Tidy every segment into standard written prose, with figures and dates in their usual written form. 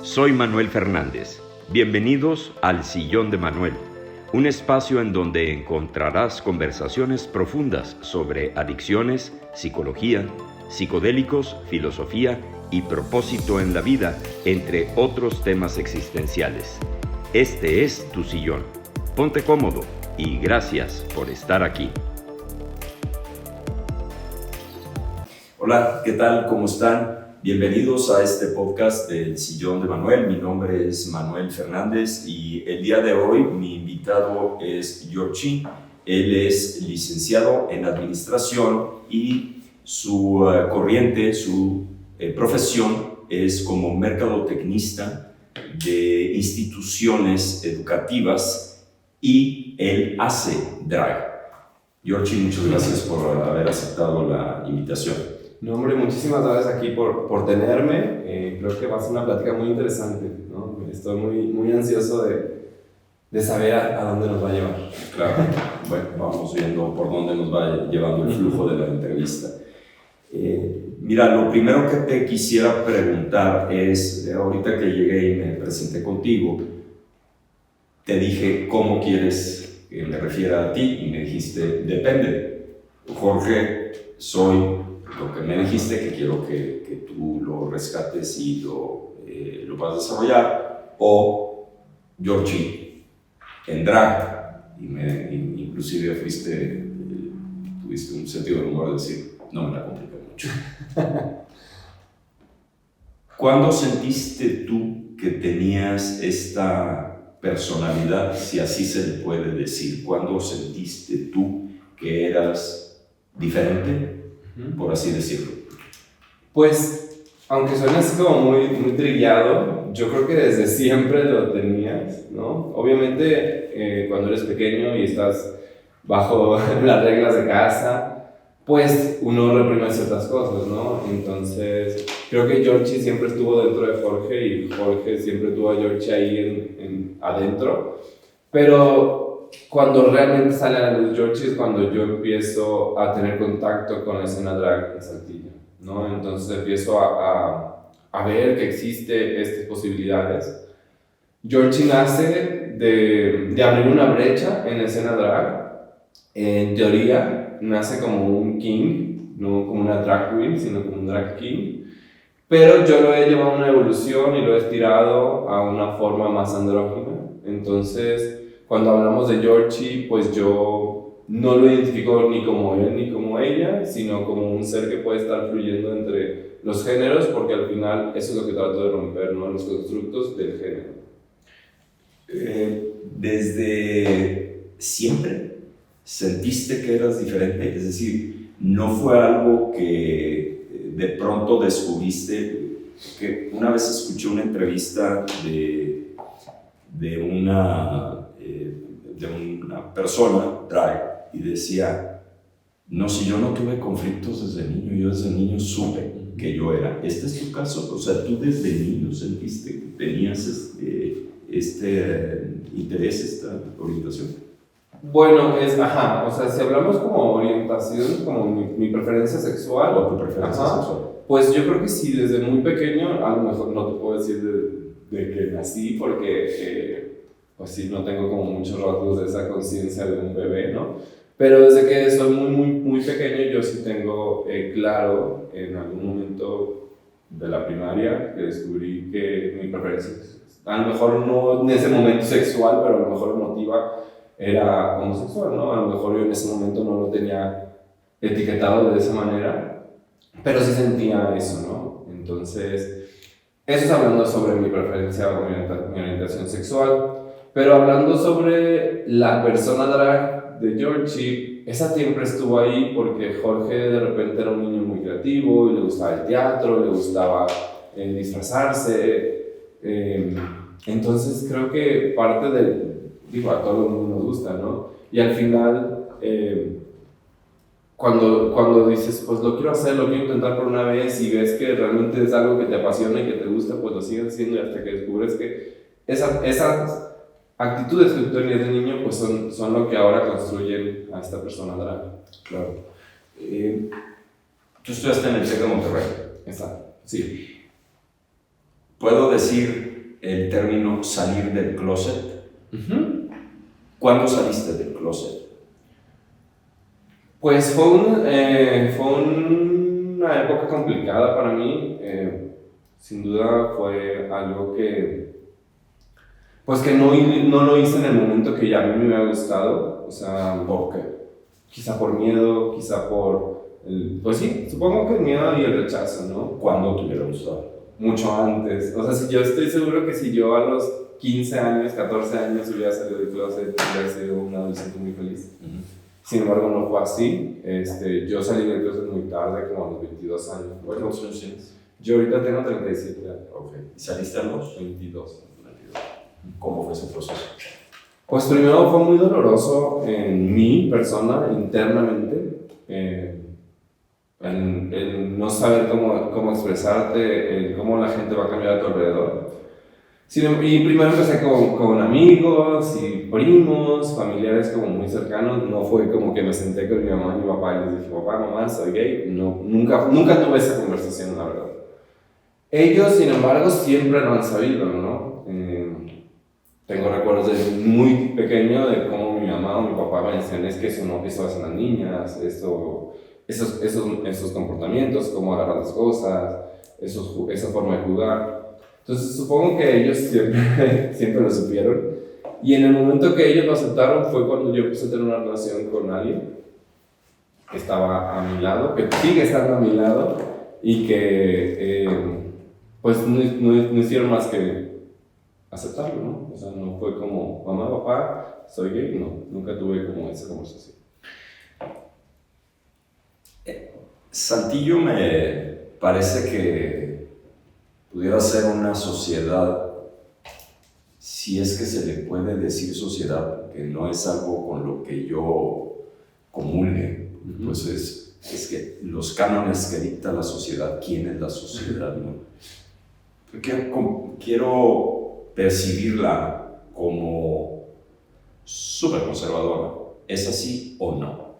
Soy Manuel Fernández. Bienvenidos al Sillón de Manuel, un espacio en donde encontrarás conversaciones profundas sobre adicciones, psicología, psicodélicos, filosofía y propósito en la vida, entre otros temas existenciales. Este es tu sillón. Ponte cómodo y gracias por estar aquí. Hola, ¿qué tal? ¿Cómo están? Bienvenidos a este podcast del Sillón de Manuel. Mi nombre es Manuel Fernández y el día de hoy mi invitado es Yorchi. Él es licenciado en Administración y su corriente, su profesión es como mercadotecnista de instituciones educativas y él hace drag. Yorchi, muchas gracias por haber aceptado la invitación. No, hombre, muchísimas gracias aquí por tenerme. Creo que va a ser una plática muy interesante, ¿no? Estoy muy ansioso de saber a dónde nos va a llevar. Claro, bueno, vamos viendo por dónde nos va llevando el flujo de la entrevista. Mira, lo primero que te quisiera preguntar es, ahorita que llegué y me presenté contigo, te dije, ¿cómo quieres que me refiera a ti? Y me dijiste, depende. Jorge, soy lo que me dijiste, que quiero que tú lo rescates y lo vas a desarrollar, o Yorchi en drag, inclusive tuviste un sentido de humor de decir, no me la compliqué mucho. ¿Cuándo sentiste tú que tenías esta personalidad, si así se le puede decir? ¿Cuándo sentiste tú que eras diferente, por así decirlo? Pues, aunque suene así como muy trillado, yo creo que desde siempre lo tenías, ¿no? Obviamente, cuando eres pequeño y estás bajo las reglas de casa, pues uno reprime ciertas cosas, ¿no? Entonces, creo que Yorchi siempre estuvo dentro de Jorge y Jorge siempre tuvo a Yorchi ahí adentro. Pero cuando realmente sale a la luz Yorchi es cuando yo empiezo a tener contacto con la escena drag en Saltillo, ¿no? Entonces empiezo a ver que existe estas posibilidades. Yorchi nace de abrir una brecha en la escena drag. En teoría nace como un king, no como una drag queen, sino como un drag king. Pero yo lo he llevado a una evolución y lo he estirado a una forma más andrógina. Entonces, cuando hablamos de Yorchi, pues yo no lo identifico ni como él ni como ella, sino como un ser que puede estar fluyendo entre los géneros, porque al final eso es lo que trato de romper, ¿no? Los constructos del género. ¿Desde siempre sentiste que eras diferente? Es decir, ¿no fue algo que de pronto descubriste? Que una vez escuché una entrevista de una persona drag y decía, no, si yo no tuve conflictos desde niño, yo desde niño supe que yo era. ¿Este es tu caso? O sea, ¿tú desde niño sentiste que tenías este interés, esta orientación? Bueno, o sea, si hablamos como orientación, como mi preferencia sexual. ¿O tu preferencia sexual? Pues yo creo que sí, desde muy pequeño, a lo mejor no te puedo decir de que nací, porque pues sí, no tengo como muchos rasgos de esa conciencia de un bebé, ¿no? Pero desde que soy muy pequeño, yo sí tengo claro, en algún momento de la primaria, que descubrí que mi preferencia, a lo mejor no en ese momento sexual, pero a lo mejor emotiva, era homosexual, ¿no? A lo mejor yo en ese momento no lo tenía etiquetado de esa manera, pero sí sentía eso, ¿no? Entonces, eso es hablando sobre mi preferencia o mi orientación sexual. Pero hablando sobre la persona drag de Yorchi, esa siempre estuvo ahí porque Jorge de repente era un niño muy creativo y le gustaba el teatro, le gustaba disfrazarse. Entonces creo que parte a todo el mundo nos gusta, ¿no? Y al final, cuando dices, pues lo quiero hacer, lo quiero intentar por una vez y ves que realmente es algo que te apasiona y que te gusta, pues lo sigues haciendo y hasta que descubres que esas actitudes que tú tenías de niño, pues son lo que ahora construyen a esta persona drag. Claro. Tú estudiaste en el TEC de Monterrey. Exacto, sí. Puedo decir el término salir del closet. Uh-huh. ¿Cuándo saliste del closet? Pues fue una época complicada para mí. Sin duda fue algo pues que no lo hice en el momento que ya a mí me hubiera gustado. O sea, ¿Por qué? quizá por miedo, quizá pues sí, supongo que el miedo y el rechazo, ¿no? ¿Cuándo te hubiera gustado? Mucho antes. O sea, si yo estoy seguro que si yo a los 15 años, 14 años hubiera salido del closet, hubiera sido un adolescente muy feliz. Uh-huh. Sin embargo, no fue así. Yo salí del closet muy tarde, como a los 22 años. ¿Cuántos años tienes? Yo ahorita tengo 37 años. Ok. ¿Y saliste a los? 22. ¿Cómo fue ese proceso? Pues primero fue muy doloroso en mi persona, internamente. El no saber cómo expresarte, cómo la gente va a cambiar a tu alrededor. Y primero empecé con amigos y primos, familiares como muy cercanos. No fue como que me senté con mi mamá y mi papá y les dije, papá, mamá, soy gay. No, nunca tuve esa conversación, la verdad. Ellos, sin embargo, siempre lo han sabido, ¿no? Tengo recuerdos de muy pequeño de cómo mi mamá o mi papá me decían, es que eso hacen las niñas, esos comportamientos, cómo agarrar las cosas, esa forma de jugar. Entonces supongo que ellos siempre lo supieron. Y en el momento que ellos lo aceptaron fue cuando yo empecé a tener una relación con alguien que estaba a mi lado, que sigue estando a mi lado y que pues no hicieron más que aceptarlo, ¿no? O sea, no fue como, mamá, papá, soy gay, no, nunca tuve como esa conversación. Saltillo me parece que pudiera ser una sociedad, si es que se le puede decir sociedad, que no es algo con lo que yo comulgue, uh-huh. Pues es que los cánones que dicta la sociedad, ¿quién es la sociedad? ¿No? Quiero percibirla como súper conservadora. ¿Es así o no?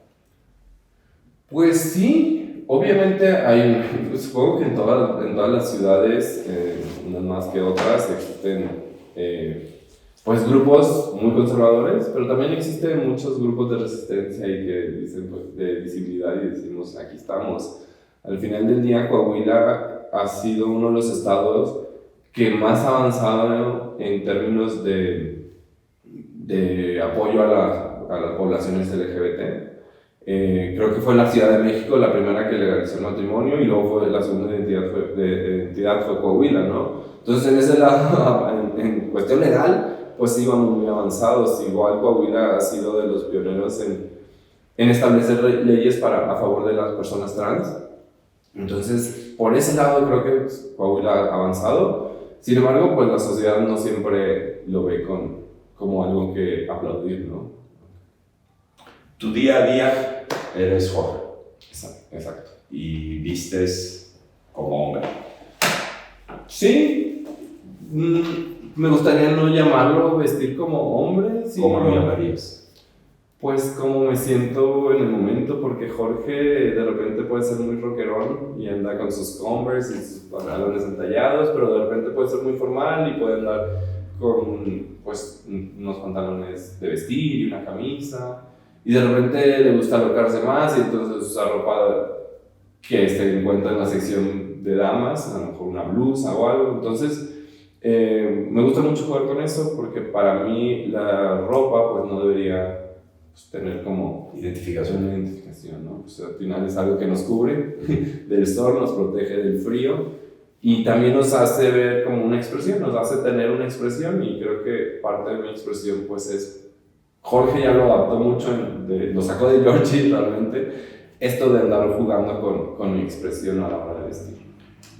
Pues sí, obviamente supongo que en todas las ciudades, unas más que otras, existen pues grupos muy conservadores, pero también existen muchos grupos de resistencia y que dicen pues, de visibilidad y decimos, aquí estamos. Al final del día, Coahuila ha sido uno de los estados que más ha avanzado en términos de apoyo a las poblaciones LGBT. Creo que fue la Ciudad de México la primera que legalizó el matrimonio y luego la segunda identidad fue Coahuila, ¿no? Entonces en ese lado, en cuestión legal, pues íbamos muy avanzados. Igual Coahuila ha sido de los pioneros en establecer leyes a favor de las personas trans. Entonces, por ese lado creo que Coahuila ha avanzado. Sin embargo, pues la sociedad no siempre lo ve como algo que aplaudir, ¿no? Tu día a día eres Jorge. Exacto. Y vistes como hombre. Sí. Me gustaría no llamarlo vestir como hombre. ¿Cómo lo llamarías? Pues como me siento en el momento, porque Jorge de repente puede ser muy rockerón y anda con sus Converse y sus pantalones entallados, pero de repente puede ser muy formal y puede andar con pues unos pantalones de vestir y una camisa. Y de repente le gusta alocarse más y entonces usa ropa que se encuentra en la sección de damas, a lo mejor una blusa o algo. Entonces me gusta mucho jugar con eso porque para mí la ropa pues no debería pues, tener como identificación, ¿no? Pues, al final es algo que nos cubre del sol, nos protege del frío y también nos hace ver como una expresión, nos hace tener una expresión y creo que parte de mi expresión pues es, Jorge ya lo adaptó mucho, lo sacó de Georgie realmente, esto de andar jugando con mi expresión a la hora de vestir.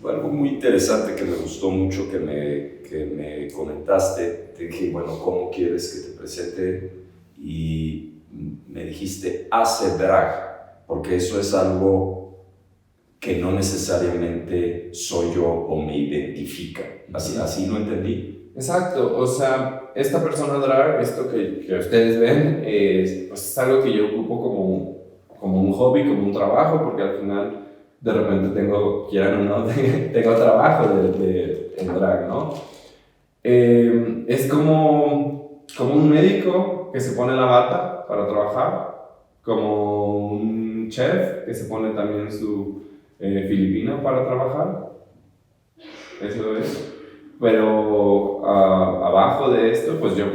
Algo muy interesante que me gustó mucho que me comentaste, te dije, bueno, ¿cómo quieres que te presente? Y me dijiste, hace drag, porque eso es algo que no necesariamente soy yo o me identifica. Así lo entendí. Exacto, o sea, esta persona drag, esto que ustedes ven, es algo que yo ocupo como un hobby, como un trabajo, porque al final de repente quieran o no, tengo trabajo en drag, ¿no? Es como un médico que se pone la bata para trabajar, como un chef que se pone también su filipino para trabajar, eso es. Pero abajo de esto, pues yo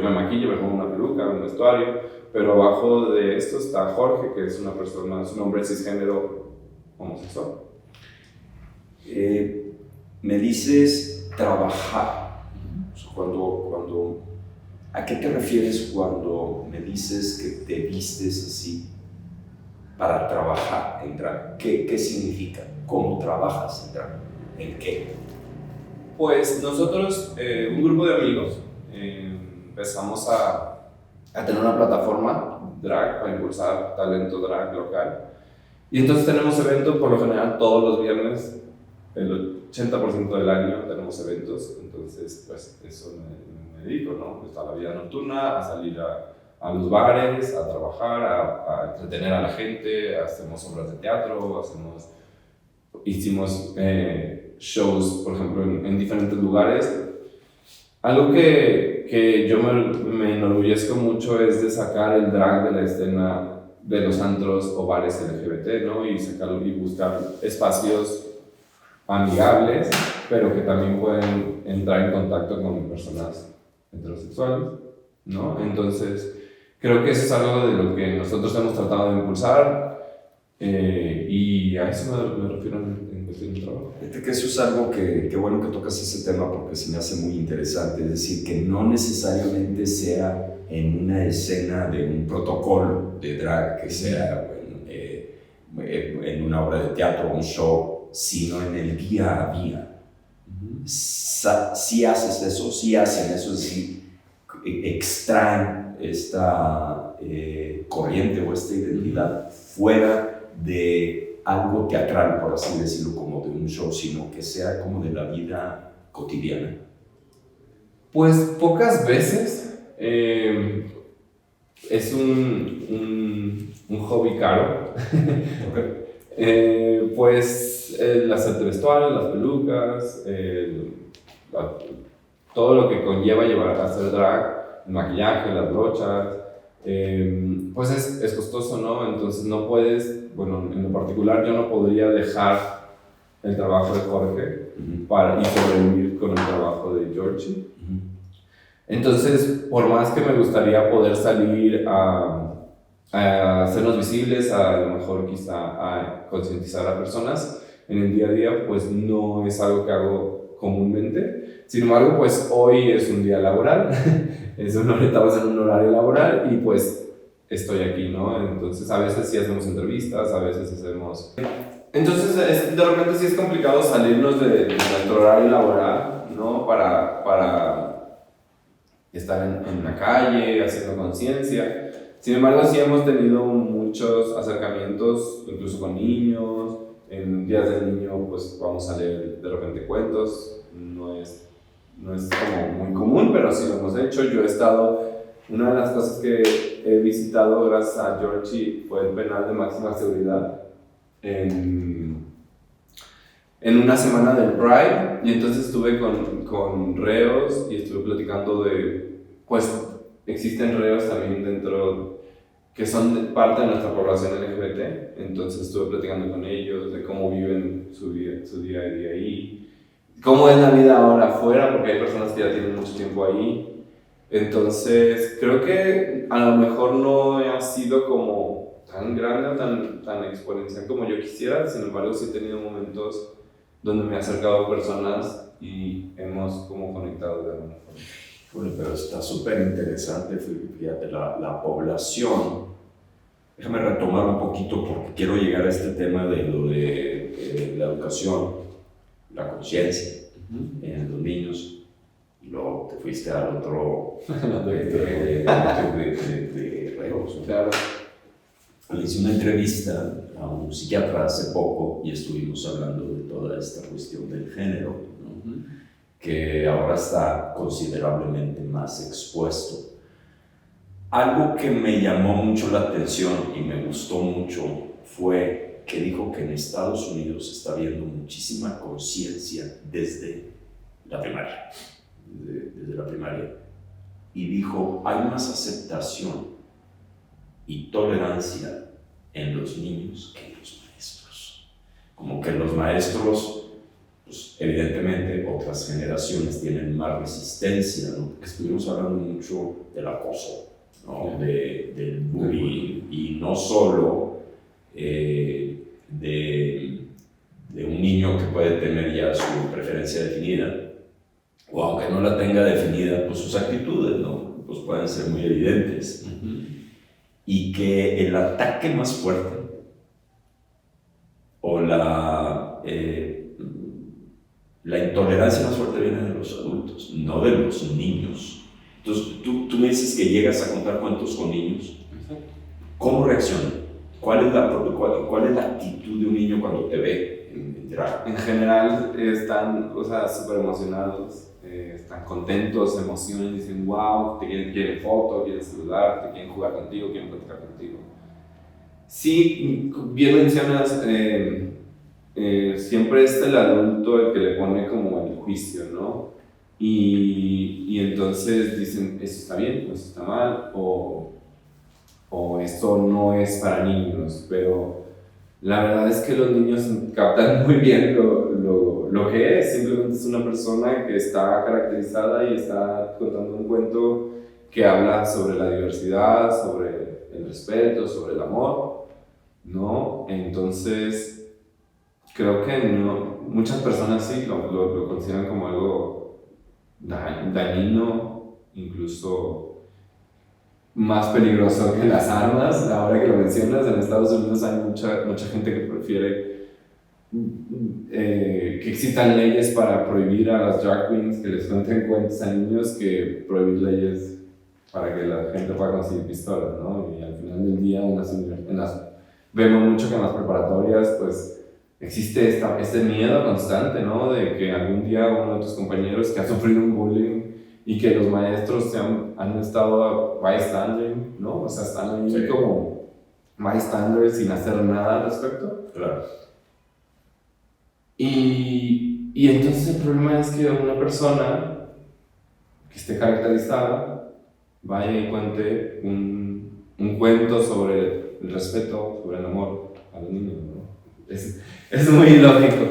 me maquillo, me pongo una peluca, un vestuario, pero abajo de esto está Jorge, que es una persona, es un hombre cisgénero homosexual. Me dices trabajar. ¿A qué te refieres cuando me dices que te vistes así para trabajar en drag? ¿Qué significa? ¿Cómo trabajas en drag? ¿En qué? Pues nosotros, un grupo de amigos, empezamos a tener una plataforma drag para impulsar talento drag local. Y entonces tenemos eventos por lo general todos los viernes, el 80% del año tenemos eventos, entonces pues eso me dedico, ¿no? Está la vida nocturna, a salir a los bares, a trabajar, a entretener a la gente, hacemos obras de teatro, hicimos shows, por ejemplo, en diferentes lugares. Algo que yo me enorgullezco mucho es de sacar el drag de la escena de los antros o bares LGBT, ¿no? Y buscar espacios amigables, pero que también pueden entrar en contacto con personas heterosexuales, ¿no? Entonces, creo que eso es algo de lo que nosotros hemos tratado de impulsar, y a eso me refiero en cuestión de trabajo. Fíjate que eso es algo que bueno que tocas ese tema porque se me hace muy interesante, es decir, que no necesariamente sea en una escena de un protocolo de drag, que sea en una obra de teatro o un show, sino en el día a día. Si haces eso, si hacen eso, es decir, extraen esta corriente o esta identidad fuera de algo teatral, por así decirlo, como de un show, sino que sea como de la vida cotidiana. Pues pocas veces. Es un hobby caro. Okay. Pues las artes vestuarias, las pelucas, todo lo que conlleva hacer drag, el maquillaje, las brochas, pues es costoso, ¿no? Entonces no puedes, bueno, en lo particular yo no podría dejar el trabajo de Jorge y sobrevivir con el trabajo de Georgie. Entonces, por más que me gustaría poder salir a hacernos visibles, a lo mejor quizá a concientizar a personas en el día a día, pues no es algo que hago comúnmente. Sin embargo, pues hoy es un día laboral, estamos en un horario laboral y pues estoy aquí, ¿no? Entonces a veces sí hacemos entrevistas, a veces hacemos... Entonces de repente sí es complicado salirnos de nuestro horario laboral, ¿no? Para estar en la calle, haciendo conciencia. Sin embargo, sí hemos tenido muchos acercamientos, incluso con niños. En días del niño, pues vamos a leer de repente cuentos. No es como muy común, pero sí lo hemos hecho. Yo he estado, una de las cosas que he visitado gracias a Georgie fue el penal de máxima seguridad en una semana del Pride, y entonces estuve con reos y estuve platicando pues existen reos también dentro que son parte de nuestra población LGBT, entonces estuve platicando con ellos de cómo viven su día a día ahí, cómo es la vida ahora afuera, porque hay personas que ya tienen mucho tiempo ahí. Entonces creo que a lo mejor no ha sido como tan grande o tan exponencial como yo quisiera, sin embargo sí he tenido momentos donde me he acercado a personas y hemos como conectado de alguna forma. Bueno, pero está súper interesante, fíjate, la población. Déjame retomar un poquito porque quiero llegar a este tema de lo de la educación, la conciencia en los niños. Luego te fuiste al otro de reos. Claro. Le hice una entrevista a un psiquiatra hace poco y estuvimos hablando de toda esta cuestión del género, ¿no? Que ahora está considerablemente más expuesto. Algo que me llamó mucho la atención y me gustó mucho fue que dijo que en Estados Unidos está habiendo muchísima conciencia desde la primaria, y dijo, hay más aceptación y tolerancia en los niños que en los maestros. Como que los maestros, pues evidentemente otras generaciones tienen más resistencia, ¿no? Porque estuvimos hablando mucho del acoso, ¿no? Del bullying, y no solo de un niño que puede tener ya su preferencia definida, o aunque no la tenga definida, pues sus actitudes, ¿no? Pues pueden ser muy evidentes. Y que el ataque más fuerte o la intolerancia más fuerte viene de los adultos, no de los niños. Entonces, tú me dices que llegas a contar cuentos con niños. ¿Cómo reaccionan? ¿Cuál es la actitud de un niño cuando te ve en drag? En general están, o sea, súper emocionados, están contentos, se emocionan, dicen wow, quieren foto, quieren saludar, quieren jugar contigo, quieren platicar contigo. Sí, bien mencionas, siempre es el adulto el que le pone como el juicio, ¿no? Y entonces dicen, esto está bien, o esto está mal, o esto no es para niños, pero la verdad es que los niños captan muy bien lo que es. Simplemente es una persona que está caracterizada y está contando un cuento que habla sobre la diversidad, sobre el respeto, sobre el amor, ¿no? Entonces, creo que muchas personas sí lo consideran como algo dañino, incluso más peligroso que las armas. Ahora que lo mencionas, en Estados Unidos hay mucha gente que prefiere que existan leyes para prohibir a las drag queens que les cuenten cuentos a niños que prohibir leyes para que la gente pueda conseguir pistolas, ¿no? Y al final del día vemos mucho que en las preparatorias pues existe este miedo constante, ¿no? De que algún día uno de tus compañeros que ha sufrido un bullying y que los maestros han estado bystanding, ¿no? O sea, están ahí como bystanders sin hacer nada al respecto. Claro. Y entonces el problema es que una persona que esté caracterizada vaya y cuente un cuento sobre el respeto, sobre el amor a los niños, ¿no? Es muy ilógico.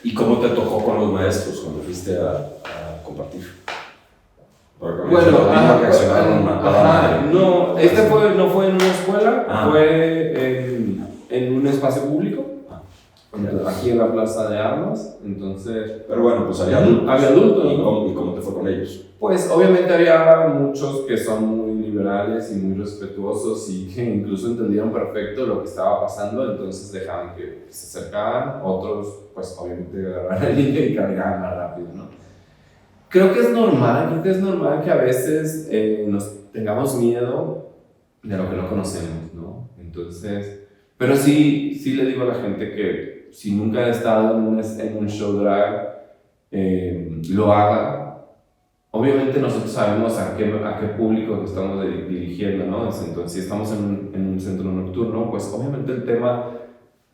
¿Y cómo te tocó con los maestros cuando fuiste a compartir? Bueno, no, no fue en una escuela, fue en un espacio público, aquí en la Plaza de Armas. Entonces, pero bueno, pues había adultos. Había adultos, ¿no? ¿Y cómo te fue con ellos? Pues obviamente había muchos que son muy liberales y muy respetuosos y que incluso entendieron perfecto lo que estaba pasando, entonces dejaban que se acercaban. Otros, pues obviamente agarraban al niño y cargaban más rápido, ¿no? Creo que es normal que a veces nos tengamos miedo de lo que no conocemos, ¿no? Entonces, pero sí le digo a la gente que si nunca ha estado en un show drag, lo haga. Obviamente nosotros sabemos a qué público estamos dirigiendo, ¿no? Entonces, si estamos en un centro nocturno, pues obviamente el tema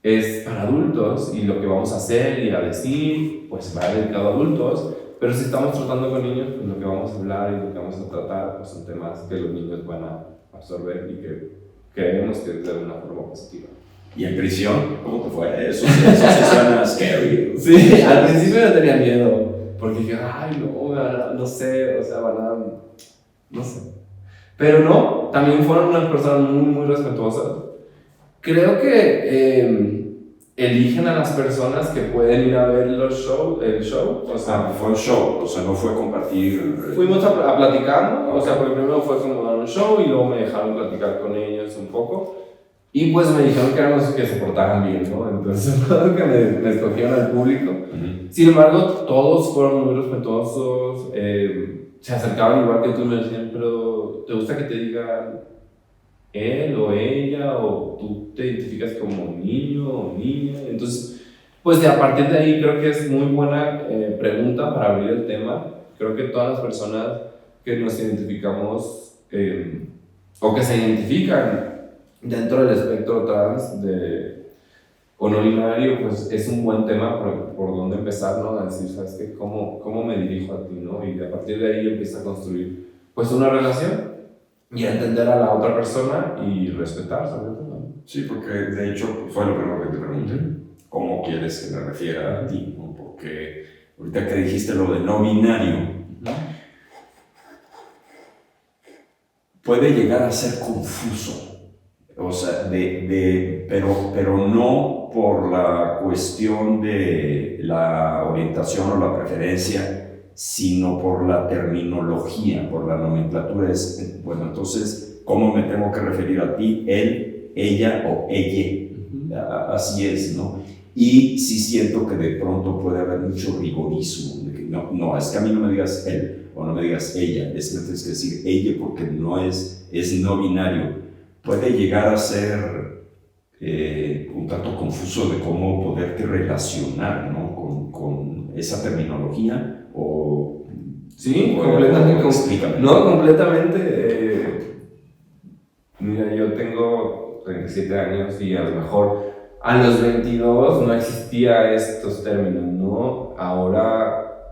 es para adultos y lo que vamos a hacer y a decir, pues va dedicado a adultos. Pero si estamos tratando con niños, pues lo que vamos a hablar y lo que vamos a tratar pues son temas que los niños van a absorber y que creemos que es de una forma positiva. ¿Y en prisión? ¿Cómo te fue? Eso sí suena scary. Sí, al principio yo tenía miedo, porque dije, ay, no sé, o sea, no sé. Pero no, también fueron unas personas muy, muy respetuosas. Creo que eligen a las personas que pueden ir a ver el show, o sea, fue un show, o sea, no fue compartir. Fuimos a platicar, o sea, porque primero fue como dar un show y luego me dejaron platicar con ellos un poco. Y pues me dijeron que eran los que se portaban bien, ¿no? Entonces, que me escogieron al público. Sin embargo, todos fueron muy respetuosos, se acercaban igual que tú y me decían, pero ¿te gusta que te digan él o ella, o tú te identificas como niño o niña? Entonces, pues a partir de ahí creo que es muy buena pregunta para abrir el tema. Creo que todas las personas que nos identificamos o que se identifican dentro del espectro trans o no binario, pues es un buen tema por donde empezar, ¿no? A decir, ¿sabes qué? ¿Cómo me dirijo a ti, no? Y a partir de ahí empieza a construir pues una relación y a entender a la otra persona y respetar sobre todo. Sí, porque de hecho fue lo primero que te pregunté. ¿Cómo quieres que me refiera a ti? ¿No? Porque ahorita que dijiste lo de no binario, puede llegar a ser confuso. O sea, pero no por la cuestión de la orientación o la preferencia, sino por la terminología, por la nomenclatura. Bueno, entonces, ¿cómo me tengo que referir a ti? Él, ella o ella. Así es, ¿no? Y sí siento que de pronto puede haber mucho rigorismo. De que no, es que a mí no me digas él o no me digas ella, es que tienes que decir ella porque no es no binario. Puede llegar a ser un tanto confuso de cómo poderte relacionar, ¿no? con esa terminología o... Sí, completamente. Explícame. No, completamente. Mira, yo tengo 37 años y a lo mejor a los 22 no existía estos términos, ¿no? Ahora,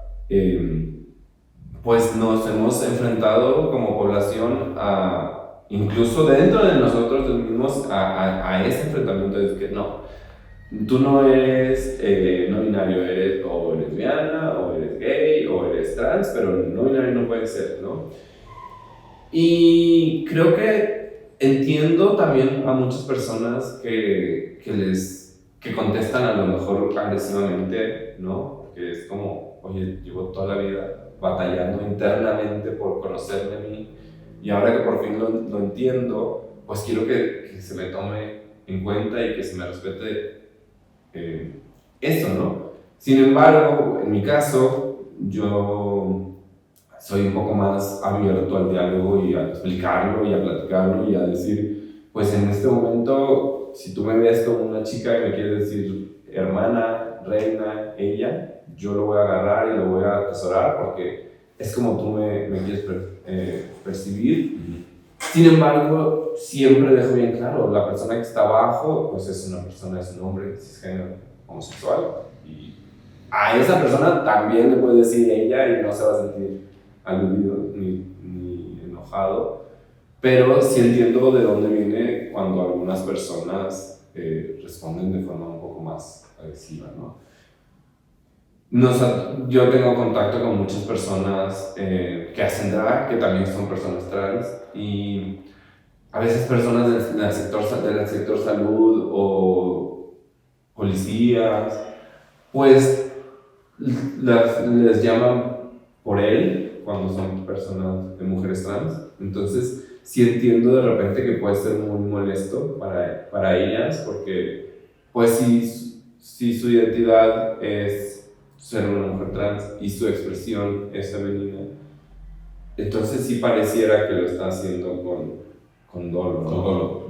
pues nos hemos enfrentado como población a, incluso dentro de nosotros mismos, a ese enfrentamiento de que no, tú no eres no binario, eres o lesbiana, o eres gay, o eres trans, pero no binario no puede ser, ¿no? Y creo que entiendo también a muchas personas que contestan a lo mejor agresivamente, ¿no? Que es como, oye, llevo toda la vida batallando internamente por conocerme a mí y ahora que por fin lo entiendo, pues quiero que se me tome en cuenta y que se me respete eso, ¿no? Sin embargo, en mi caso, yo soy un poco más abierto al diálogo y a explicarlo y a platicarlo y a decir, pues en este momento, si tú me ves como una chica y me quieres decir hermana, reina, ella, yo lo voy a agarrar y lo voy a atesorar porque es como tú me quieres percibir. Sin embargo, siempre dejo bien claro, la persona que está abajo, pues es una persona, es un hombre cisgénero homosexual y a esa persona también le puede decir ella y no se va a sentir aludido ni enojado, pero sí entiendo de dónde viene cuando algunas personas responden de forma un poco más agresiva, ¿no? Yo tengo contacto con muchas personas que hacen drag, que también son personas trans, y a veces personas del sector salud o policías, pues les llaman por él cuando son personas de mujeres trans. Entonces sí entiendo de repente que puede ser muy molesto para ellas porque pues si su identidad es ser una mujer trans y su expresión es femenina, entonces sí pareciera que lo está haciendo con dolo, ¿no? Con dolo.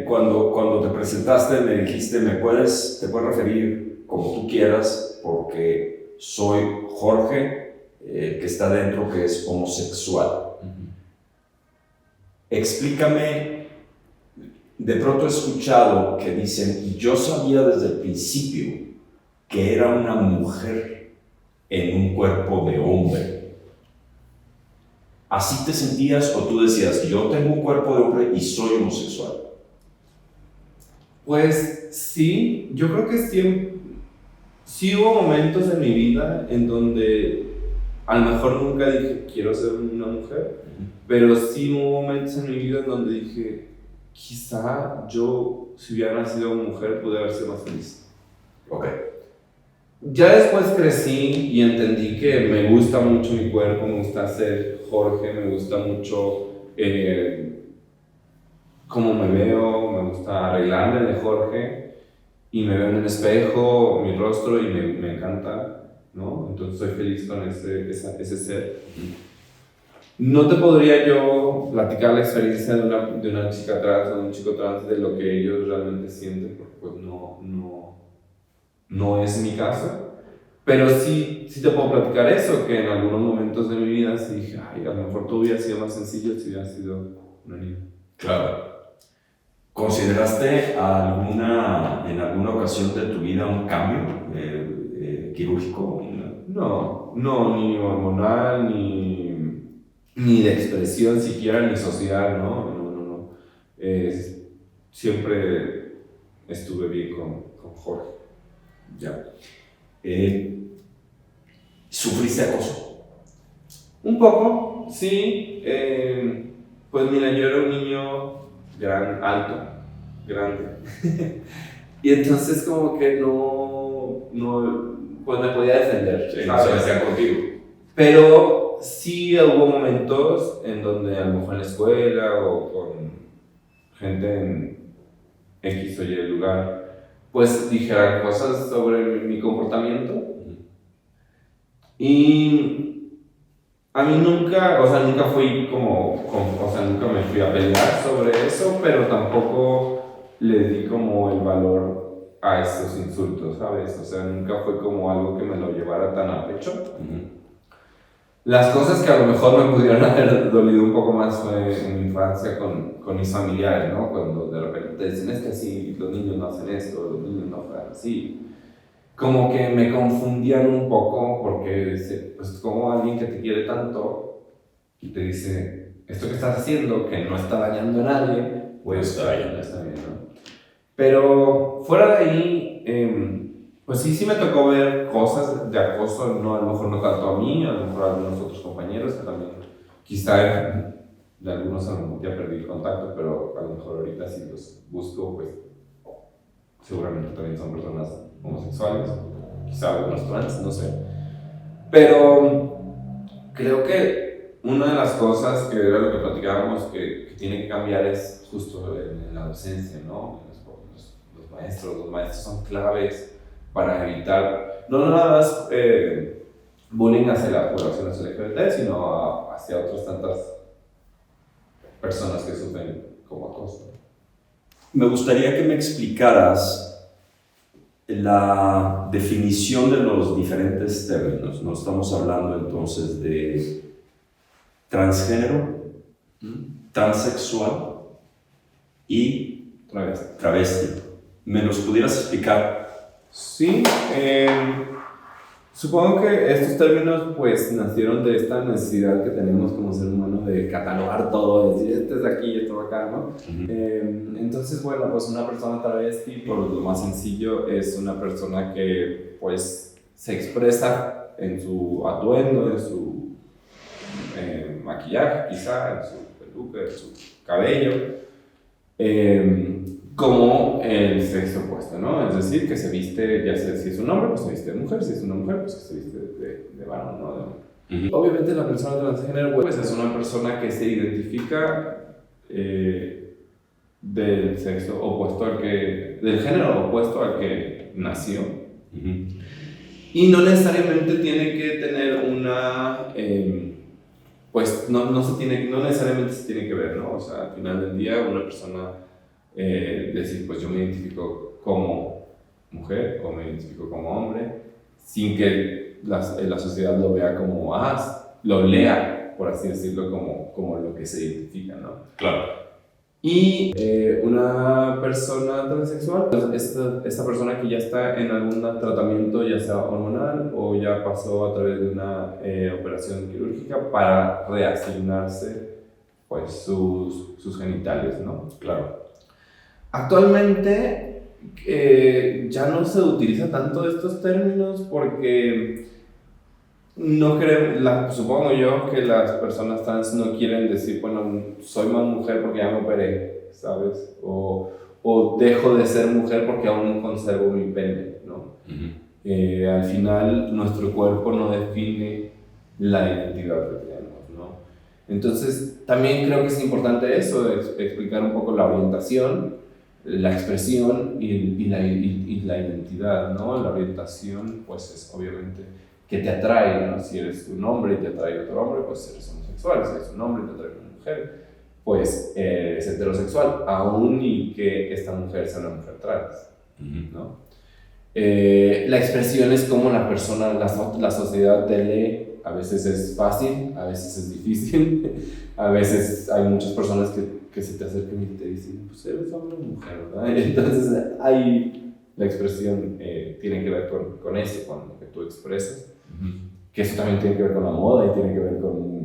Cuando te presentaste me dijiste, te puedes referir como tú quieras porque soy Jorge, que está dentro, que es homosexual. Explícame, de pronto he escuchado que dicen, yo sabía desde el principio que era una mujer en un cuerpo de hombre. ¿Así te sentías o tú decías, yo tengo un cuerpo de hombre y soy homosexual? Pues sí, yo creo que sí hubo momentos en mi vida en donde a lo mejor nunca dije quiero ser una mujer, pero sí hubo momentos en mi vida en donde dije quizá yo, si hubiera nacido mujer, pude haber sido más feliz. Ok. Ya después crecí y entendí que me gusta mucho mi cuerpo, me gusta ser Jorge, me gusta mucho cómo me veo, me gusta arreglarme de Jorge y me veo en el espejo, mi rostro y me encanta, ¿no? Entonces soy feliz con ese ser. No te podría yo platicar la experiencia de una chica trans o de un chico trans de lo que ellos realmente sienten, porque pues no es mi caso, pero sí te puedo platicar eso, que en algunos momentos de mi vida sí dije, ay, a lo mejor todo hubiera sido más sencillo si hubiera sido una niña. Claro. ¿Consideraste en alguna ocasión de tu vida un cambio? quirúrgico? No, ni hormonal, ni de expresión siquiera, ni social, no. Siempre estuve bien con Jorge. Ya. ¿Sufriste acoso? Un poco, sí. Pues mira, yo era un niño alto, grande. Y entonces como que no, pues me podía defender. Sí, no se hacían contigo. Pero sí hubo momentos en donde a lo mejor en la escuela o con gente en X o Y lugar, pues dijeran cosas sobre mi comportamiento. Y a mí nunca fui nunca me fui a pelear sobre eso, pero tampoco le di como el valor a esos insultos, ¿sabes? O sea, nunca fue como algo que me lo llevara tan a pecho. Las cosas que a lo mejor me pudieron haber dolido un poco más fue en mi infancia con mis familiares, ¿no? Cuando de repente te dicen, es que así, los niños no hacen esto, los niños no juegan así. Como que me confundían un poco porque, pues, como alguien que te quiere tanto y te dice, esto que estás haciendo, que no está dañando a nadie, pues está bien, ¿no? Pero fuera de ahí, pues sí me tocó ver cosas de acoso, no, a lo mejor no tanto a mí, a lo mejor a algunos otros compañeros que también, quizá de algunos ya perdí el contacto, pero a lo mejor ahorita si los busco, pues seguramente también son personas homosexuales, quizá algunos trans, no sé. Pero creo que una de las cosas que era lo que platicábamos que tiene que cambiar es justo en la docencia, ¿no? Los maestros son claves para evitar, no nada más bullying hacia la población LGBT, sino hacia otras tantas personas que sufren como acoso. Me gustaría que me explicaras la definición de los diferentes términos. No estamos hablando entonces de transgénero, transexual y travesti. ¿Me los pudieras explicar? Sí, supongo que estos términos pues nacieron de esta necesidad que tenemos como ser humano de catalogar todo, decir este es de aquí y esto de acá, ¿no? Entonces, bueno, pues una persona travesti, por lo más sencillo, es una persona que pues se expresa en su atuendo, en su maquillaje quizá, en su peluca, en su cabello, como el sexo opuesto, ¿no? Es decir, que se viste, ya sea si es un hombre, pues se viste de mujer, si es una mujer, pues se viste de varón, ¿no? Obviamente la persona transgénero, pues es una persona que se identifica del sexo opuesto del género opuesto al que nació. Y no necesariamente tiene que tener una, pues no necesariamente se tiene que ver, ¿no? O sea, al final del día una persona decir, pues yo me identifico como mujer o me identifico como hombre, sin que la sociedad lo vea como, lo lea, por así decirlo, como lo que se identifica, ¿no? Claro. Y una persona transexual, pues esta persona que ya está en algún tratamiento, ya sea hormonal o ya pasó a través de una operación quirúrgica para reasignarse pues sus genitales, ¿no? Claro. Actualmente ya no se utiliza tanto estos términos porque supongo yo que las personas trans no quieren decir, bueno, soy más mujer porque ya me operé, ¿sabes? O dejo de ser mujer porque aún conservo mi pene, ¿no? Al final nuestro cuerpo no define la identidad que tenemos, ¿no? Entonces también creo que es importante eso, explicar un poco la orientación, la expresión y la identidad, ¿no? La orientación, pues es obviamente que te atrae, ¿no? Si eres un hombre y te atrae otro hombre, pues eres homosexual. Si eres un hombre y te atrae una mujer, pues eres heterosexual, aún y que esta mujer sea una mujer trans, ¿no? La expresión es como la persona, la sociedad te lee. A veces es fácil, a veces es difícil, a veces hay muchas personas que se te acercan y te dicen, pues eres hombre o mujer, ¿verdad? Entonces hay la expresión tiene que ver con eso, con lo que tú expresas, que eso también tiene que ver con la moda y tiene que ver con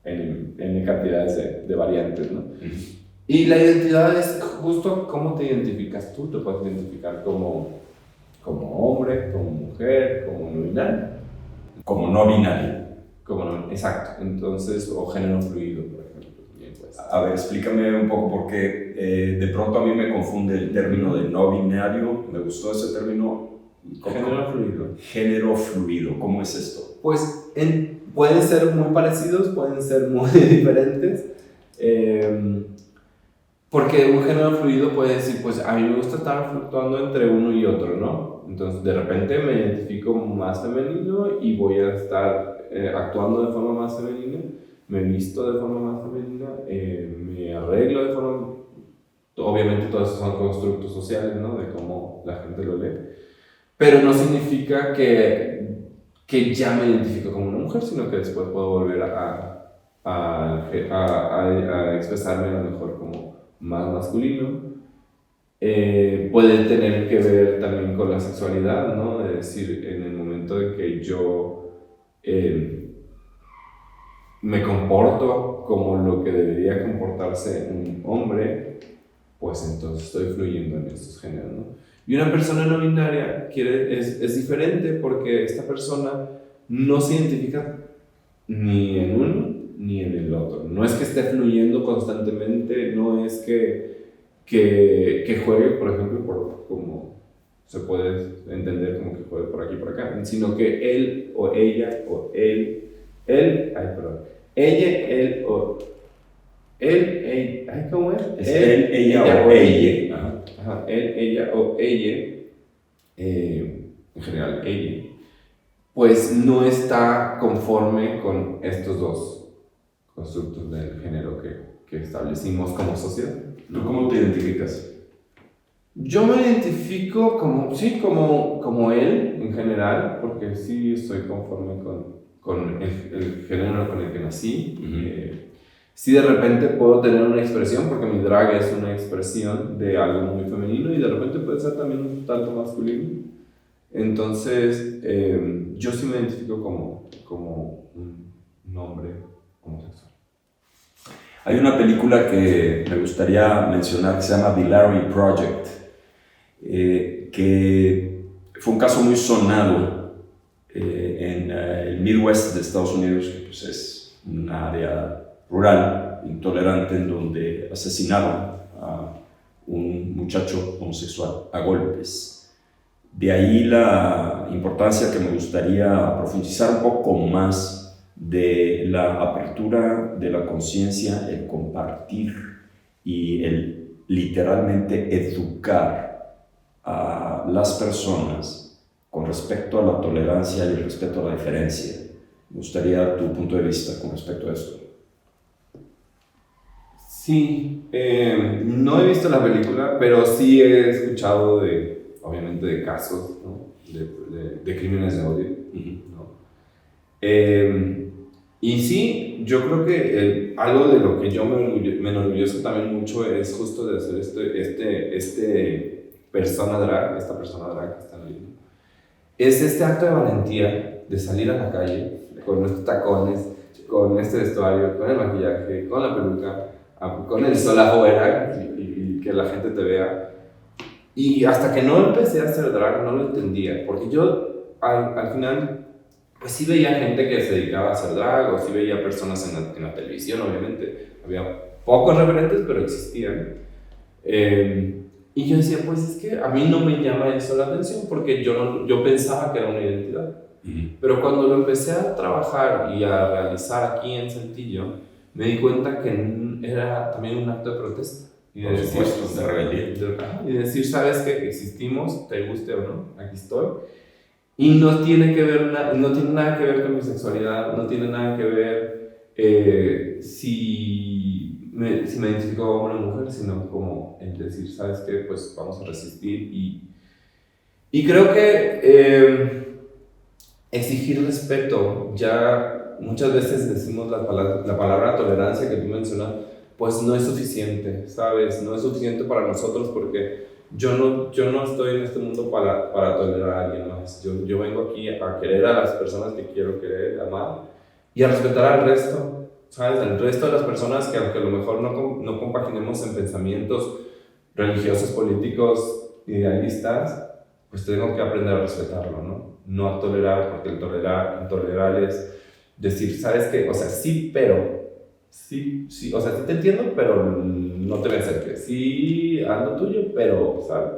en cantidades de variantes, ¿no? Y la identidad es justo cómo te identificas tú. Te puedes identificar como hombre, como mujer, como no binario. Como no binario. Exacto. Entonces, o género fluido, por ejemplo. También puede ser. A ver, explícame un poco porque de pronto a mí me confunde el término de no binario. Me gustó ese término. Género fluido. Género fluido. ¿Cómo es esto? Pues pueden ser muy parecidos, pueden ser muy diferentes. Porque un género fluido puede decir, pues a mí me gusta estar fluctuando entre uno y otro, ¿no? Entonces de repente me identifico más femenino y voy a estar actuando de forma más femenina, me visto de forma más femenina, me arreglo de forma... Obviamente todos esos son constructos sociales, ¿no? De cómo la gente lo lee. Pero no significa que ya me identifico como una mujer, sino que después puedo volver a expresarme a lo mejor como más masculino. Puede tener que ver también con la sexualidad, ¿no? Es decir, en el momento en que yo me comporto como lo que debería comportarse un hombre, pues entonces estoy fluyendo en estos géneros, ¿no? Y una persona no binaria es diferente porque esta persona no se identifica ni en uno ni en el otro. No es que esté fluyendo constantemente, no es que juegue, por ejemplo, como se puede entender como que juegue por aquí y por acá, sino que él o ella o ella, ¿cómo es? Es él, ella o ella. Ajá, él, ella o ella, en general ella, pues no está conforme con estos dos constructos del género que establecimos como sociedad. ¿Tú cómo te identificas? Yo me identifico como él en general, porque sí estoy conforme con el género con el que nací. Sí, de repente puedo tener una expresión, porque mi drag es una expresión de algo muy femenino y de repente puede ser también un tanto masculino. Entonces, yo sí me identifico como un hombre homosexual. Hay una película que me gustaría mencionar que se llama The Larry Project, que fue un caso muy sonado en el Midwest de Estados Unidos, que pues es un área rural, intolerante, en donde asesinaron a un muchacho homosexual a golpes. De ahí la importancia que me gustaría profundizar un poco más de la apertura de la conciencia, el compartir y el literalmente educar a las personas con respecto a la tolerancia y el respeto a la diferencia. Me gustaría tu punto de vista con respecto a esto. Sí, no he visto la película, pero sí he escuchado obviamente de casos, ¿no? de crímenes de odio, ¿no? Y sí, yo creo que algo de lo que yo me enorgullezco también mucho es justo de hacer esta persona drag que está ahí, ¿no? Es este acto de valentía de salir a la calle con nuestros tacones, con este vestuario, con el maquillaje, con la peluca, con el sol afuera y que la gente te vea. Y hasta que no empecé a hacer drag no lo entendía, porque yo al final pues sí veía gente que se dedicaba a hacer drag, o sí veía personas en la televisión, obviamente había pocos referentes, pero existían. Y yo decía, pues es que a mí no me llama eso la atención, porque yo pensaba que era una identidad. Pero cuando lo empecé a trabajar y a realizar aquí en Saltillo, me di cuenta que era también un acto de protesta. Y de decir, de rebeldía. Y decir, sabes que existimos, te guste o no, aquí estoy. Y no tiene nada que ver con mi sexualidad, no tiene nada que ver si me identifico como una mujer, sino como el decir, sabes qué, pues vamos a resistir. Y creo que exigir respeto, ya muchas veces decimos la palabra tolerancia que tú mencionas, pues no es suficiente, ¿sabes? No es suficiente para nosotros porque yo no estoy en este mundo para tolerar a alguien más. Yo vengo aquí a querer a las personas que quiero querer, amar, y a respetar al resto, ¿sabes? Al resto de las personas que aunque a lo mejor no compaginemos en pensamientos religiosos, políticos, idealistas, pues tengo que aprender a respetarlo, ¿no? No a tolerar, porque el tolerar es decir, ¿sabes qué? O sea, sí, pero... Sí, o sea, sí te entiendo, pero no te me acerques. Sí, haz lo tuyo, pero, ¿sabes?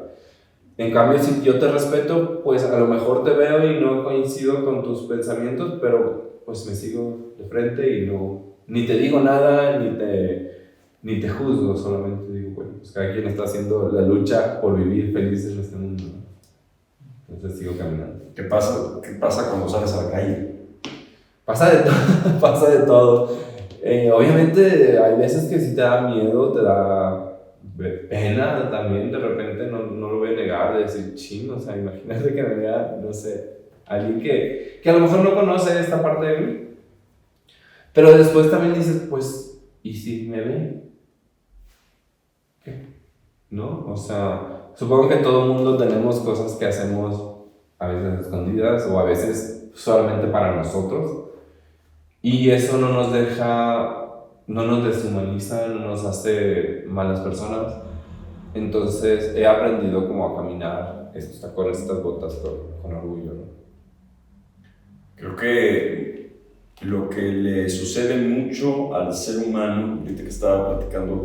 En cambio, si yo te respeto, pues a lo mejor te veo y no coincido con tus pensamientos, pero pues me sigo de frente y no, ni te digo nada, ni te juzgo, solamente digo, bueno, pues cada quien está haciendo la lucha por vivir feliz en este mundo, ¿no? Entonces sigo caminando. ¿Qué pasa cuando sales a la calle? Pasa de todo, pasa de todo. Obviamente hay veces que sí te da miedo, te da pena también, de repente no lo voy a negar, de decir, ching, o sea, imagínate que me vea, no sé, alguien que a lo mejor no conoce esta parte de mí, pero después también dices, pues, ¿y si me ven? ¿Qué? ¿No? O sea, supongo que todo el mundo tenemos cosas que hacemos a veces escondidas o a veces solamente para nosotros. Y eso no nos deja, no nos deshumaniza, no nos hace malas personas. Entonces he aprendido como a caminar con estas botas con orgullo, ¿no? Creo que lo que le sucede mucho al ser humano, ahorita que estaba platicando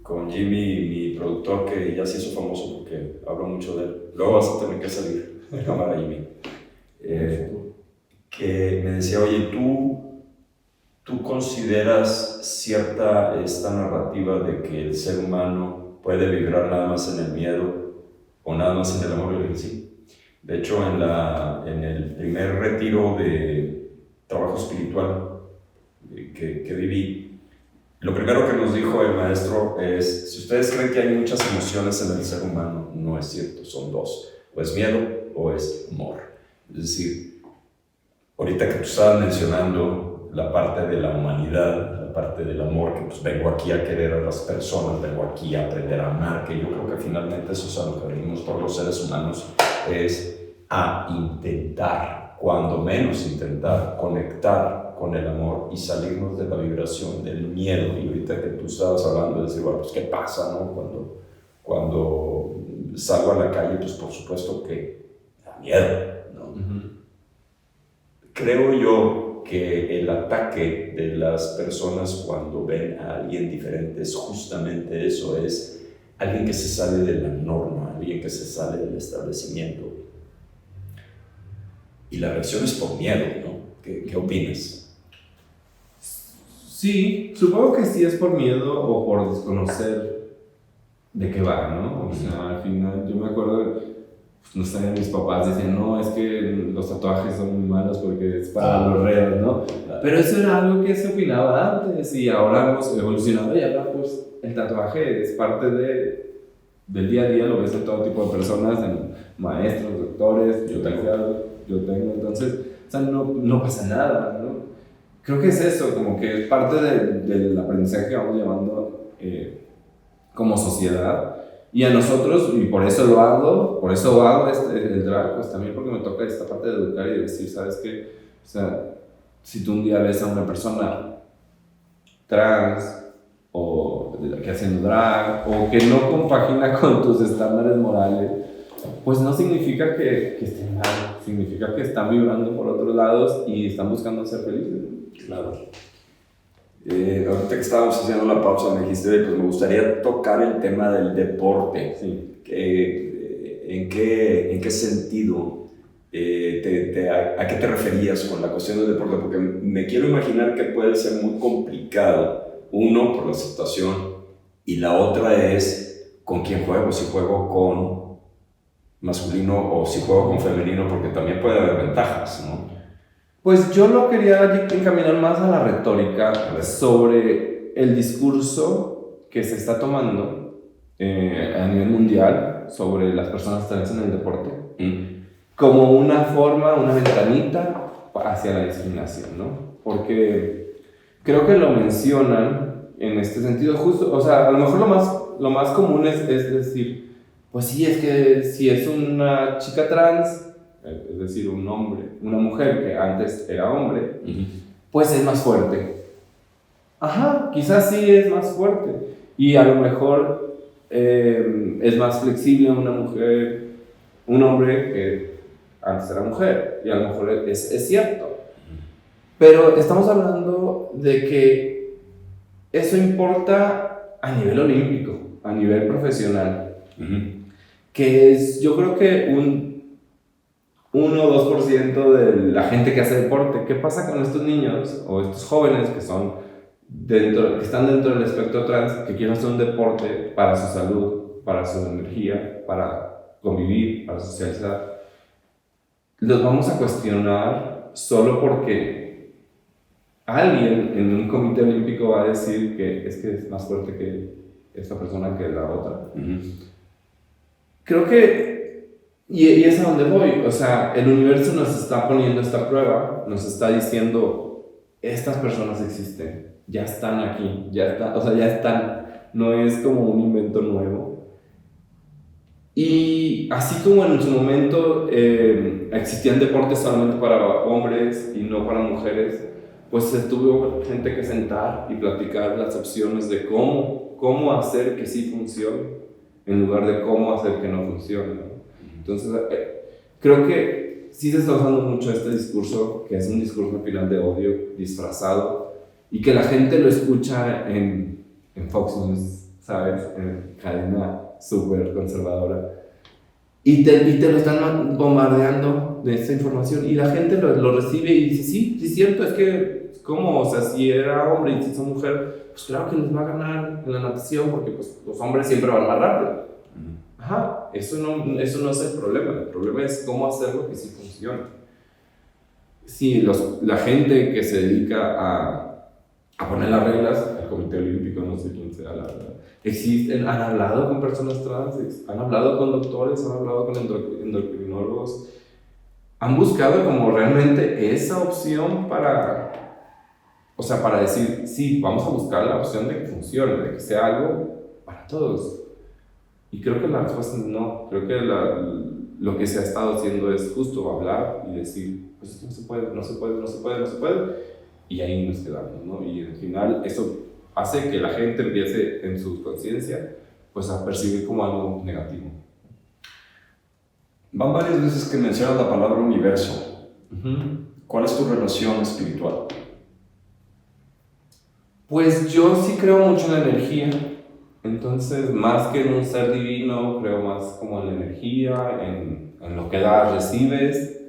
con Jimmy, mi productor, que ya se hizo famoso porque hablo mucho de él, luego vas a tener que salir de cámara, Jimmy. Que me decía, oye, ¿tú consideras cierta esta narrativa de que el ser humano puede vibrar nada más en el miedo o nada más en el amor? Yo le dije, sí. De hecho, en el primer retiro de trabajo espiritual que viví, lo primero que nos dijo el maestro es, si ustedes creen que hay muchas emociones en el ser humano, no es cierto, son dos, o es miedo o es amor. Es decir, ahorita que tú estabas mencionando la parte de la humanidad, la parte del amor, que pues vengo aquí a querer a las personas, vengo aquí a aprender a amar, que yo creo que finalmente eso es a lo que venimos todos los seres humanos, es a intentar, cuando menos intentar, conectar con el amor y salirnos de la vibración del miedo. Y ahorita que tú estabas hablando de decir, bueno, pues qué pasa, ¿no? Cuando salgo a la calle, pues por supuesto que da miedo, ¿no? Uh-huh. Creo yo que el ataque de las personas cuando ven a alguien diferente es justamente eso, es alguien que se sale de la norma, alguien que se sale del establecimiento. Y la reacción es por miedo, ¿no? ¿Qué opinas? Sí, supongo que sí es por miedo o por desconocer de qué va, ¿no? O sea, al final yo me acuerdo, no sé, mis papás decían, no, es que los tatuajes son muy malos porque es para los reos, ¿no? Pero eso era algo que se opinaba antes y ahora hemos evolucionado y ahora pues el tatuaje es parte del día a día, lo ves en todo tipo de personas, en maestros, doctores, yo tengo, entonces, o sea, no pasa nada, ¿no? Creo que es eso, como que es parte del aprendizaje que vamos llevando como sociedad. Y a nosotros, y por eso hago el drag, pues también porque me toca esta parte de educar y de decir, ¿sabes qué? O sea, si tú un día ves a una persona trans, o que haciendo drag, o que no compagina con tus estándares morales, pues no significa que estén mal, significa que están vibrando por otros lados y están buscando ser felices. Claro. Ahorita que estábamos haciendo la pausa me dijiste, pues me gustaría tocar el tema del deporte. Sí. ¿En qué sentido, a qué te referías con la cuestión del deporte? Porque me quiero imaginar que puede ser muy complicado, uno, por la aceptación, y la otra es con quién juego, si juego con masculino o si juego con femenino, porque también puede haber ventajas, ¿no? Pues yo lo quería encaminar más a la retórica sobre el discurso que se está tomando a nivel mundial sobre las personas trans en el deporte, como una forma, una ventanita hacia la discriminación, ¿no? Porque creo que lo mencionan en este sentido justo, o sea, a lo mejor lo más común es decir, pues sí, es que si es una chica trans, es decir, un hombre, una mujer que antes era hombre, pues es más fuerte. Ajá, quizás sí es más fuerte. Y a lo mejor es más flexible una mujer, un hombre que antes era mujer. Y a lo mejor es cierto. Pero estamos hablando de que eso importa a nivel olímpico, a nivel profesional. Que es, yo creo que un 1 o 2% de la gente que hace deporte. ¿Qué pasa con estos niños o estos jóvenes que están dentro del espectro trans, que quieren hacer un deporte para su salud, para su energía, para convivir, para socializar? Los vamos a cuestionar solo porque alguien en un comité olímpico va a decir que es más fuerte que esta persona que la otra. Creo que, y es a donde voy, o sea, el universo nos está poniendo esta prueba, nos está diciendo, estas personas existen, ya están aquí, o sea, ya están, no es como un invento nuevo. Y así como en su momento existían deportes solamente para hombres y no para mujeres, pues se tuvo gente que sentar y platicar las opciones de cómo hacer que sí funcione, en lugar de cómo hacer que no funcione, ¿no? Entonces, creo que sí se está usando mucho este discurso, que es un discurso al final de odio disfrazado, y que la gente lo escucha en Fox News, ¿sabes? En cadena súper conservadora. Y te lo están bombardeando de esta información, y la gente lo recibe y dice, sí, es cierto, es que, ¿cómo? O sea, si era hombre y si son mujer, pues claro que les va a ganar en la natación, porque pues, los hombres siempre van más rápido. Ajá, eso no es el problema es cómo hacerlo que sí funcione. Sí, la gente que se dedica a poner las reglas, el Comité Olímpico, no sé quién sea, la verdad, han hablado con personas trans, han hablado con doctores, han hablado con endocrinólogos, han buscado como realmente esa opción para decir, sí, vamos a buscar la opción de que funcione, de que sea algo para todos. Y creo que la respuesta es no. Creo que lo que se ha estado haciendo es justo hablar y decir, pues esto no se puede, y ahí nos quedamos, ¿no? Y al final eso hace que la gente empiece en su conciencia pues a percibir como algo negativo. Van varias veces que mencionas la palabra universo. ¿Cuál es tu relación espiritual? Pues yo sí creo mucho en la energía. Entonces, más que en un ser divino, creo más como en la energía, en lo que das, recibes.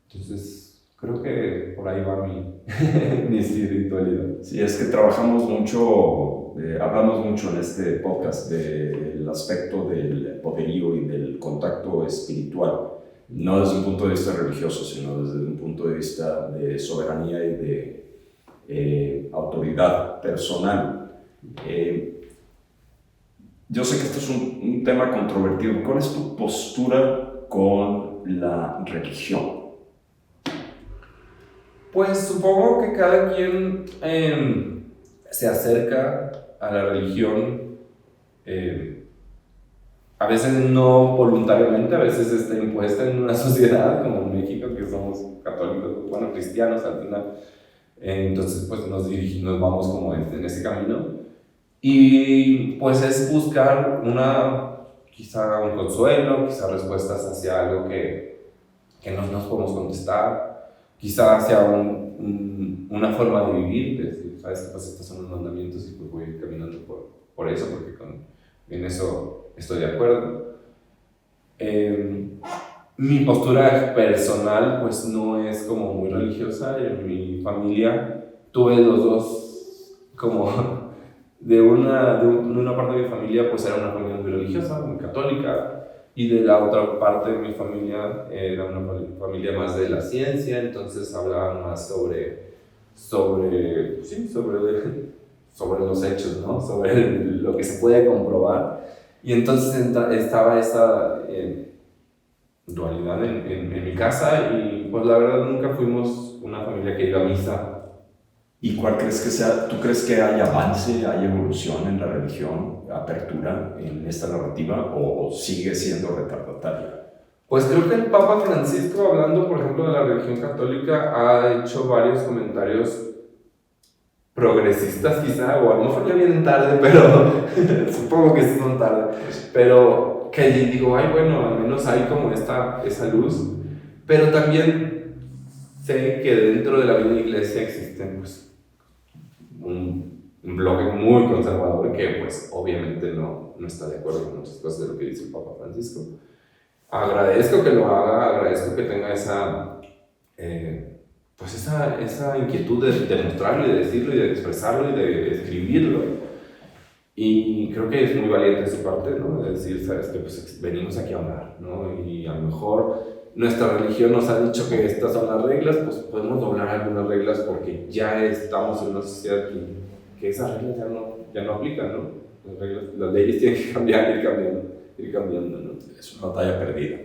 Entonces, creo que por ahí va mi espiritualidad. Sí, es que trabajamos mucho, hablamos mucho en este podcast del aspecto del poderío y del contacto espiritual. No desde un punto de vista religioso, sino desde un punto de vista de soberanía y de autoridad personal. Yo sé que esto es un tema controvertido. ¿Cuál es tu postura con la religión? Pues supongo que cada quien se acerca a la religión, a veces no voluntariamente, a veces está impuesta en una sociedad como en México, que somos católicos, bueno, cristianos al final. Entonces pues nos vamos como en ese camino. Y pues es buscar quizá un consuelo, quizá respuestas hacia algo que no nos podemos contestar, quizá hacia una forma de vivir, de decir, sabes que pues estos son los mandamientos y pues voy a ir caminando por eso, porque en eso estoy de acuerdo. Mi postura personal pues no es como muy religiosa. En mi familia tuve los dos como... De una parte de mi familia pues era una familia muy religiosa, muy católica, y de la otra parte de mi familia era una familia más de la ciencia, entonces hablaban más sobre los hechos, ¿no? Sobre lo que se puede comprobar. Y entonces estaba esta dualidad en mi casa, y pues la verdad nunca fuimos una familia que iba a misa ¿Y cuál crees que sea? ¿Tú crees que hay avance, hay evolución en la religión, apertura en esta narrativa, o sigue siendo retardataria? Pues creo que el Papa Francisco, hablando por ejemplo de la religión católica, ha hecho varios comentarios progresistas quizá, o a lo mejor ya vienen tarde, pero supongo que sí son tarde, pero que digo, ay bueno, al menos hay como esa luz, pero también sé que dentro de la misma iglesia existen pues un bloque muy conservador que pues obviamente no está de acuerdo con muchas cosas de lo que dice el Papa Francisco. Agradezco que lo haga, agradezco que tenga pues esa inquietud de mostrarlo y de decirlo y de expresarlo y de escribirlo. Y creo que es muy valiente de su parte, ¿no? De decir, sabes que pues venimos aquí a hablar, ¿no? Y a lo mejor nuestra religión nos ha dicho que estas son las reglas, pues podemos doblar algunas reglas porque ya estamos en una sociedad que esas reglas ya no aplican, ¿no? Las leyes tienen que cambiar, ir cambiando, ¿no? Es una batalla perdida.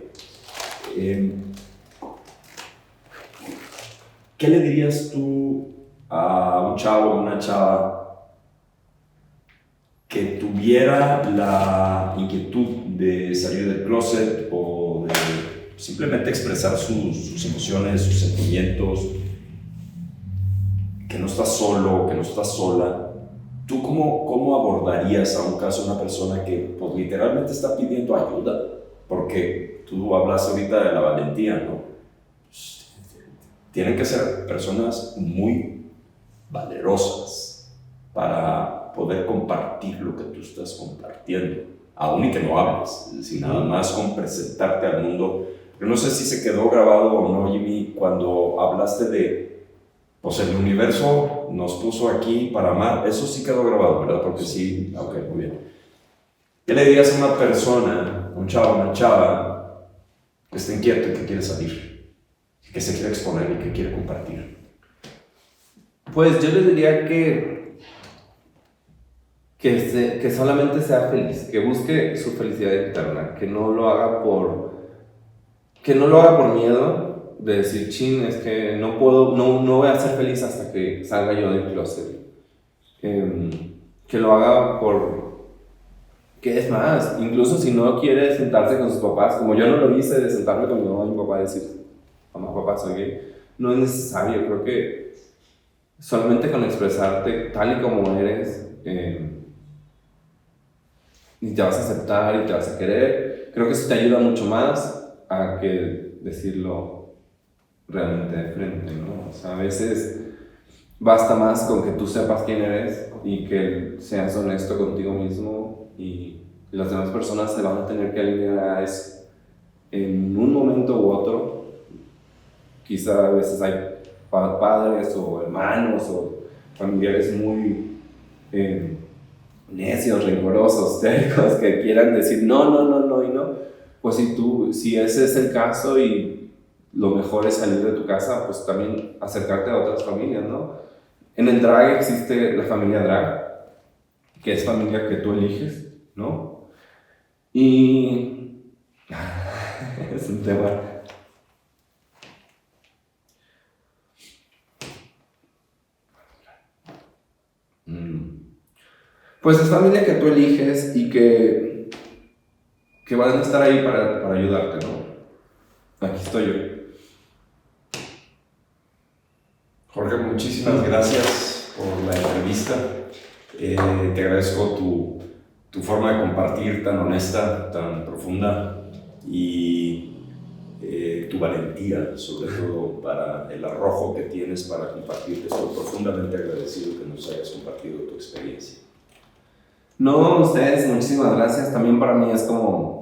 ¿Qué le dirías tú a un chavo o una chava que tuviera la inquietud de salir del closet o de simplemente expresar sus emociones, sus sentimientos, que no está solo, que no está sola? ¿Tú cómo abordarías a un caso de una persona que pues, literalmente está pidiendo ayuda? Porque tú hablas ahorita de la valentía, ¿no? Tienen que ser personas muy valerosas para poder compartir lo que tú estás compartiendo, aún y que no hables, es decir, nada más con presentarte al mundo. Yo no sé si se quedó grabado o no, Jimmy, cuando hablaste de, pues el universo nos puso aquí para amar. Eso sí quedó grabado, ¿verdad? Porque sí, ok, muy bien. ¿Qué le dirías a una persona, un chavo, una chava, que está inquieto y que quiere salir? Que se quiere exponer y que quiere compartir? Pues yo les diría que solamente sea feliz, que busque su felicidad interna, que no lo haga por miedo de decir, chin, es que no voy a ser feliz hasta que salga yo del closet. Que lo haga que es más, incluso si no quiere sentarse con sus papás, como yo no lo hice de sentarme con mi mamá y mi papá y decir, mamá, papá, soy gay, no es necesario. Creo que solamente con expresarte tal y como eres, y te vas a aceptar y te vas a querer, creo que eso te ayuda mucho más a que decirlo realmente de frente, ¿no? O sea, a veces basta más con que tú sepas quién eres y que seas honesto contigo mismo, y las demás personas se van a tener que alinear a eso en un momento u otro. Quizá a veces hay padres o hermanos o familiares muy necios, rencorosos, tercos, que quieran decir no y no. Pues si ese es el caso y lo mejor es salir de tu casa, pues también acercarte a otras familias, ¿no? En el drag existe la familia drag, que es familia que tú eliges, ¿no? Y es un tema. Pues es familia que tú eliges y que van a estar ahí para ayudarte, ¿no? Aquí estoy yo. Jorge, muchísimas gracias por la entrevista. Te agradezco tu forma de compartir tan honesta, tan profunda, y tu valentía, sobre todo, para el arrojo que tienes para compartir. Estoy profundamente agradecido que nos hayas compartido tu experiencia. No, ustedes, muchísimas gracias. También para mí es como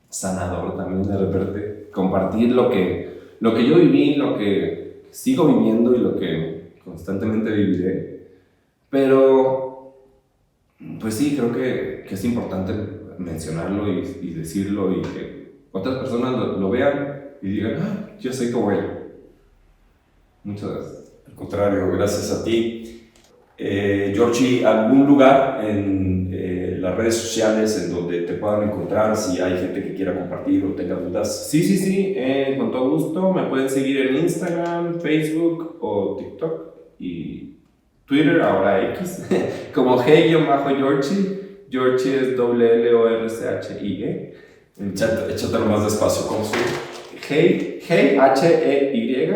sanador también de repente compartir lo que yo viví, lo que sigo viviendo y lo que constantemente viviré. Pero, pues sí, creo que es importante mencionarlo y decirlo, y que otras personas lo vean y digan, yo soy como él. Muchas gracias. Al contrario, gracias a ti. Georgie, ¿algún lugar en las redes sociales en donde te puedan encontrar si hay gente que quiera compartir o tenga dudas? Sí, con todo gusto. Me pueden seguir en Instagram, Facebook o TikTok, y Twitter, ahora X, como Hey-Yorchi. Yorchi es Lorchie. Échatelo más despacio, ¿cómo se llama? Hey, H-E-Y,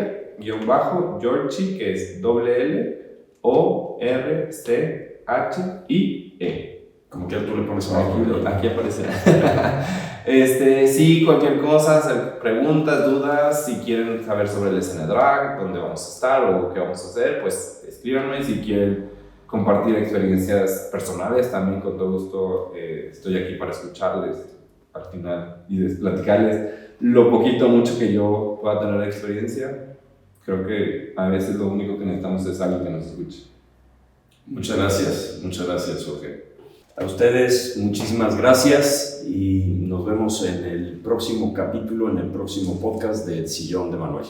Yorchi, que es Lorchie. Como que tú le pones abajo. Aquí aparecerá. Sí, cualquier cosa, preguntas, dudas, si quieren saber sobre el escena drag, dónde vamos a estar o qué vamos a hacer, pues escríbanme. Si quieren compartir experiencias personales, también con todo gusto estoy aquí para escucharles al final y platicarles lo poquito o mucho que yo pueda tener de experiencia. Creo que a veces lo único que necesitamos es alguien que nos escuche. Muchas gracias, Jorge. A ustedes, muchísimas gracias y nos vemos en el próximo capítulo, en el próximo podcast de El Sillón de Manuel.